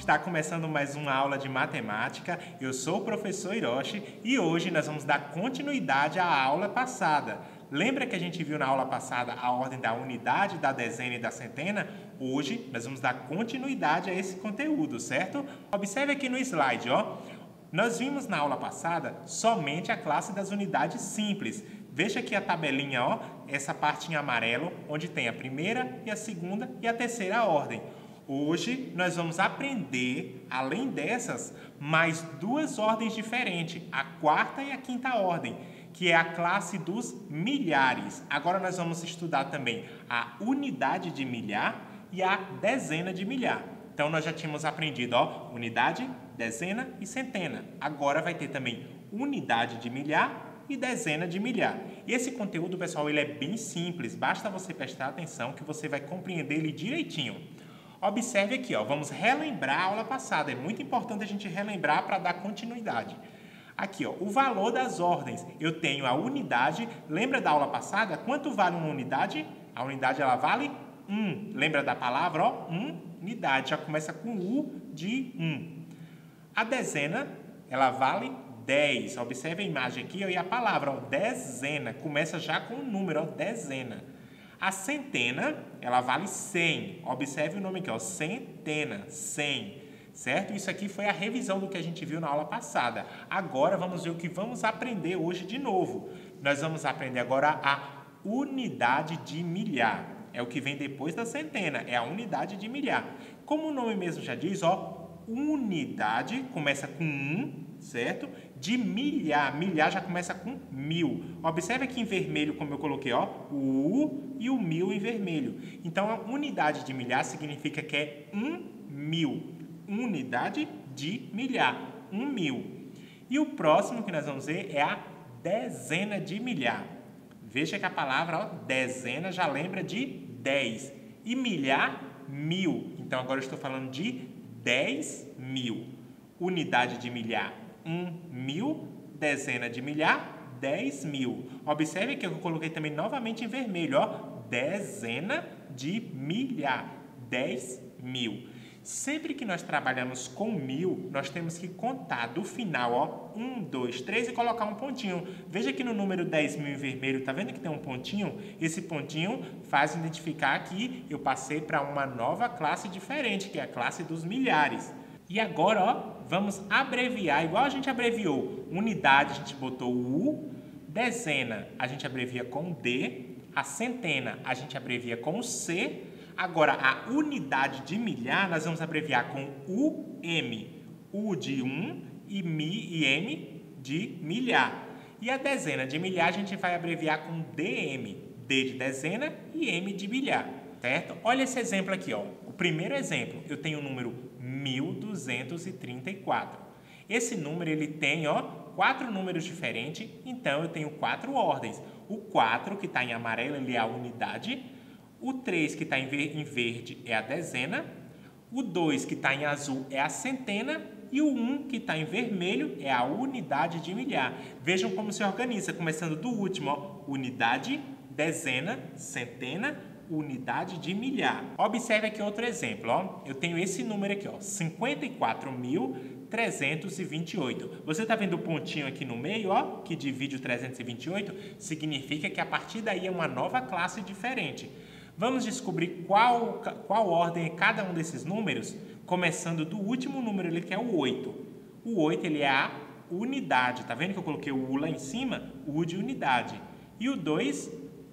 Está começando mais uma aula de matemática. Eu sou o professor Hiroshi e hoje nós vamos dar continuidade à aula passada. Lembra que a gente viu na aula passada a ordem da unidade, da dezena e da centena? Hoje nós vamos dar continuidade a esse conteúdo, certo? Observe aqui no slide, ó. Nós vimos na aula passada somente a classe das unidades simples. Veja aqui a tabelinha, ó, essa parte em amarelo, onde tem a primeira e a segunda e a terceira ordem. Hoje nós vamos aprender, além dessas, mais duas ordens diferentes, a quarta e a quinta ordem, que é a classe dos milhares. Agora nós vamos estudar também a unidade de milhar e a dezena de milhar. Então nós já tínhamos aprendido, ó, unidade, dezena e centena. Agora vai ter também unidade de milhar e dezena de milhar. E esse conteúdo, pessoal, ele é bem simples, basta você prestar atenção que você vai compreender ele direitinho. Observe aqui, ó, vamos relembrar a aula passada. É muito importante a gente relembrar para dar continuidade. Aqui, ó, o valor das ordens. Eu tenho a unidade. Lembra da aula passada? Quanto vale uma unidade? A unidade ela vale 1. Lembra da palavra? Ó, unidade. Já começa com U de 1. A dezena, ela vale 10. Observe a imagem aqui, ó, e a palavra, ó, dezena. Começa já com o número, ó, dezena. A centena, ela vale 100. Observe o nome aqui, ó, centena, 100, certo? Isso aqui foi a revisão do que a gente viu na aula passada. Agora vamos ver o que vamos aprender hoje de novo. Nós vamos aprender agora a unidade de milhar. É o que vem depois da centena, é a unidade de milhar. Como o nome mesmo já diz, ó, unidade começa com 1, certo? De milhar, milhar já começa com 1000. Observe aqui em vermelho como eu coloquei, ó, o U e o 1000 em vermelho. Então, a unidade de milhar significa que é 1000. Unidade de milhar, 1000. E o próximo que nós vamos ver é a dezena de milhar. Veja que a palavra, ó, dezena já lembra de 10. E milhar, 1000. Então, agora eu estou falando de 10.000. Unidade de milhar, 1.000. Dezena de milhar, 10.000. Observe que eu coloquei também novamente em vermelho, ó, dezena de milhar, 10.000. Sempre que nós trabalhamos com 1000, nós temos que contar do final, ó, 1, 2, 3 e colocar um pontinho. Veja que no número 10.000 em vermelho, tá vendo que tem um pontinho? Esse pontinho faz identificar que eu passei para uma nova classe diferente, que é a classe dos milhares. E agora, ó, vamos abreviar, igual a gente abreviou. Unidade, a gente botou o U. Dezena, a gente abrevia com D. A centena, a gente abrevia com o C. Agora, a unidade de milhar, nós vamos abreviar com UM. U de 1 e M de milhar. E a dezena de milhar, a gente vai abreviar com DM. D de dezena e M de milhar, certo? Olha esse exemplo aqui, ó. O primeiro exemplo, eu tenho o número 1234. Esse número, ele tem, ó, 4 números diferentes, então eu tenho 4 ordens. O 4, que está em amarelo, ele é a unidade. O 3, que está em verde, é a dezena. O 2, que está em azul, é a centena. E o 1, que está em vermelho, é a unidade de milhar. Vejam como se organiza, começando do último, ó, unidade, dezena, centena, unidade de milhar. Observe aqui outro exemplo, ó. Eu tenho esse número aqui, ó, 54.328. Você está vendo o pontinho aqui no meio, ó, que divide o 328? Significa que a partir daí é uma nova classe diferente. Vamos descobrir qual ordem é cada um desses números, começando do último número ali, que é o 8. O 8, ele é a unidade. Tá vendo que eu coloquei o U lá em cima? U de unidade. E o 2,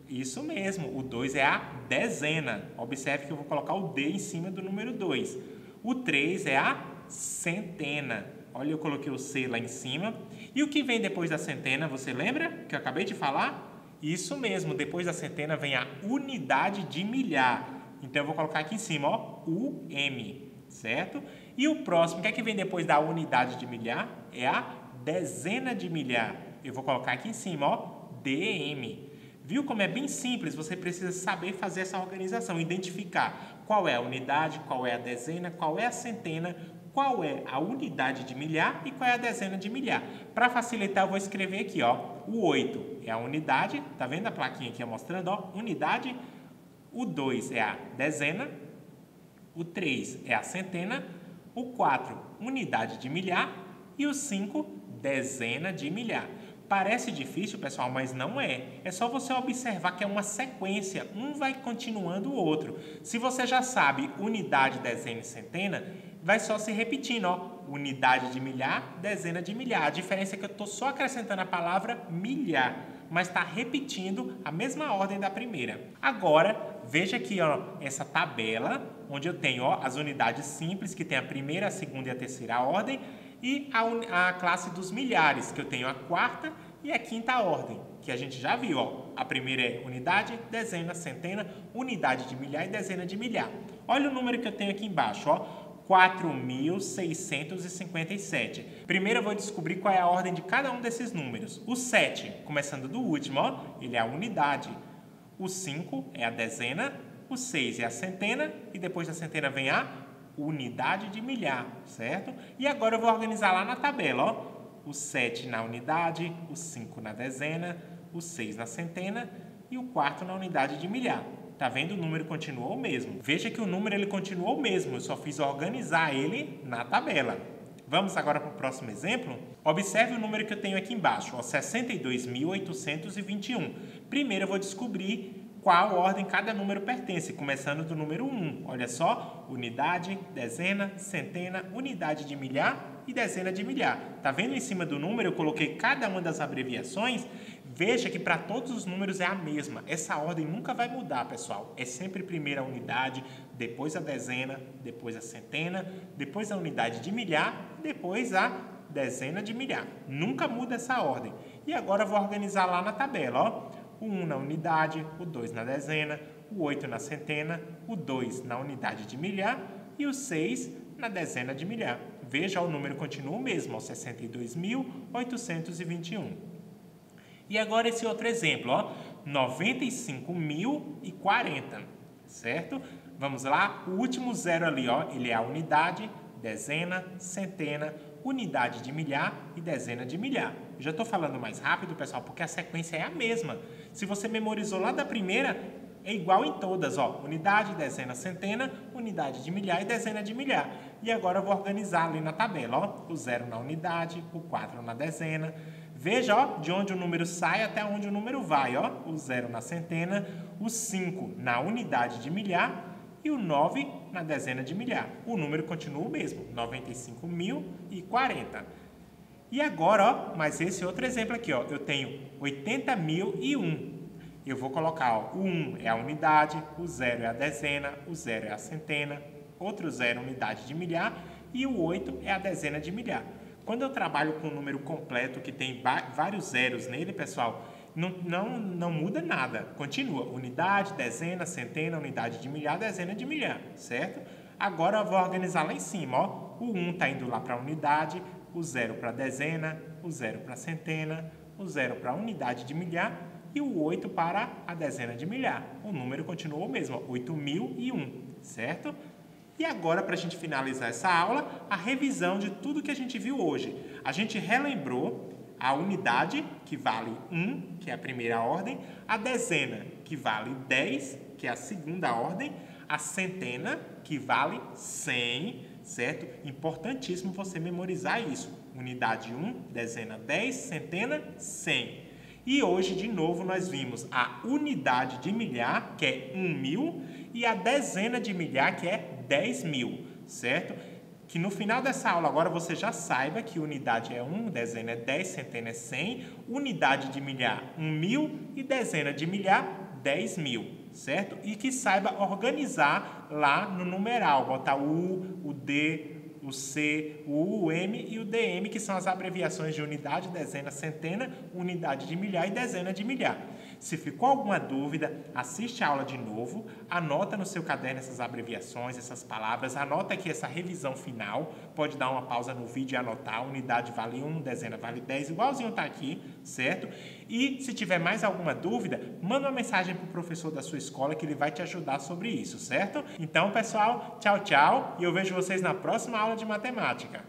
isso mesmo, o 2 é a dezena. Observe que eu vou colocar o D em cima do número 2. O 3 é a centena. Olha, eu coloquei o C lá em cima. E o que vem depois da centena, você lembra que eu acabei de falar? Isso mesmo, depois da centena vem a unidade de milhar. Então, eu vou colocar aqui em cima, ó, UM, certo? E o próximo, o que é que vem depois da unidade de milhar? É a dezena de milhar. Eu vou colocar aqui em cima, ó, DM. Viu como é bem simples? Você precisa saber fazer essa organização, identificar qual é a unidade, qual é a dezena, qual é a centena, qual é a unidade de milhar e qual é a dezena de milhar. Para facilitar, eu vou escrever aqui, ó, o 8 é a unidade, tá vendo a plaquinha aqui mostrando, ó, unidade. O 2 é a dezena, o 3 é a centena, O 4, unidade de milhar. E o 5, dezena de milhar. Parece difícil, pessoal, mas não é. É só você observar que é uma sequência, um vai continuando o outro. Se você já sabe unidade, dezena e centena, vai só se repetindo, ó. Unidade de milhar, dezena de milhar. A diferença é que eu estou só acrescentando a palavra milhar, mas está repetindo a mesma ordem da primeira. Agora, veja aqui, ó, essa tabela, onde eu tenho, ó, as unidades simples, que tem a primeira, a segunda e a terceira ordem, e a classe dos milhares, que eu tenho a quarta e a quinta ordem, que a gente já viu, ó. A primeira é unidade, dezena, centena, unidade de milhar e dezena de milhar. Olha o número que eu tenho aqui embaixo, ó, 4.657. Primeiro eu vou descobrir qual é a ordem de cada um desses números. O 7, começando do último, ó, ele é a unidade. O 5 é a dezena, o 6 é a centena e depois da centena vem a unidade de milhar, certo? E agora eu vou organizar lá na tabela, ó. O 7 na unidade, o 5 na dezena, o 6 na centena e o 4 na unidade de milhar. Tá vendo? O número continuou o mesmo. Veja que o número ele continuou o mesmo, eu só fiz organizar ele na tabela. Vamos agora para o próximo exemplo? Observe o número que eu tenho aqui embaixo, ó, 62.821. Primeiro eu vou descobrir qual ordem cada número pertence, começando do número 1. Olha só, unidade, dezena, centena, unidade de milhar e dezena de milhar. Tá vendo em cima do número? Eu coloquei cada uma das abreviações. Veja que para todos os números é a mesma. Essa ordem nunca vai mudar, pessoal. É sempre primeiro a unidade, depois a dezena, depois a centena, depois a unidade de milhar, depois a dezena de milhar. Nunca muda essa ordem. E agora eu vou organizar lá na tabela, ó. O 1 na unidade, o 2 na dezena, o 8 na centena, o 2 na unidade de milhar e o 6 na dezena de milhar. Veja, o número continua o mesmo, 62.821. E agora esse outro exemplo, ó, 95.040, certo? Vamos lá, o último zero ali, ó, ele é a unidade, dezena, centena, unidade de milhar e dezena de milhar. Eu já estou falando mais rápido, pessoal, porque a sequência é a mesma. Se você memorizou lá da primeira, é igual em todas, ó. Unidade, dezena, centena, unidade de milhar e dezena de milhar. E agora eu vou organizar ali na tabela, ó. O 0 na unidade, o 4 na dezena. Veja, ó, de onde o número sai até onde o número vai, ó. O 0 na centena, o 5 na unidade de milhar e o 9 na dezena de milhar. O número continua o mesmo, 95.040. E agora, ó, mas esse outro exemplo aqui, ó, eu tenho 80.001. Eu vou colocar, ó, o 1 é a unidade, o 0 é a dezena, o 0 é a centena, outro 0 unidade de milhar e o 8 é a dezena de milhar. Quando eu trabalho com um número completo que tem vários zeros nele, pessoal, não muda nada. Continua, unidade, dezena, centena, unidade de milhar, dezena de milhar, certo? Agora eu vou organizar lá em cima, ó. O 1 está indo lá para a unidade, o 0 para a dezena, o 0 para a centena, o 0 para a unidade de milhar e o 8 para a dezena de milhar. O número continuou o mesmo, 8.001, certo? E agora, para a gente finalizar essa aula, a revisão de tudo que a gente viu hoje. A gente relembrou a unidade, que vale 1, que é a primeira ordem, a dezena, que vale 10, que é a segunda ordem, a centena, que vale 100, certo? Importantíssimo você memorizar isso. Unidade 1, dezena 10, centena 100. E hoje, de novo, nós vimos a unidade de milhar, que é 1.000, e a dezena de milhar, que é 10.000, certo? Que no final dessa aula agora você já saiba que unidade é 1, dezena é 10, centena é 100, unidade de milhar 1.000 e dezena de milhar 10.000, certo? E que saiba organizar lá no numeral, botar o U, o D, o C, o U, o M e o DM, que são as abreviações de unidade, dezena, centena, unidade de milhar e dezena de milhar. Se ficou alguma dúvida, assiste a aula de novo, anota no seu caderno essas abreviações, essas palavras, anota aqui essa revisão final, pode dar uma pausa no vídeo e anotar, unidade vale 1, dezena vale 10, igualzinho tá aqui, certo? E se tiver mais alguma dúvida, manda uma mensagem para o professor da sua escola que ele vai te ajudar sobre isso, certo? Então, pessoal, tchau, tchau, e eu vejo vocês na próxima aula de matemática.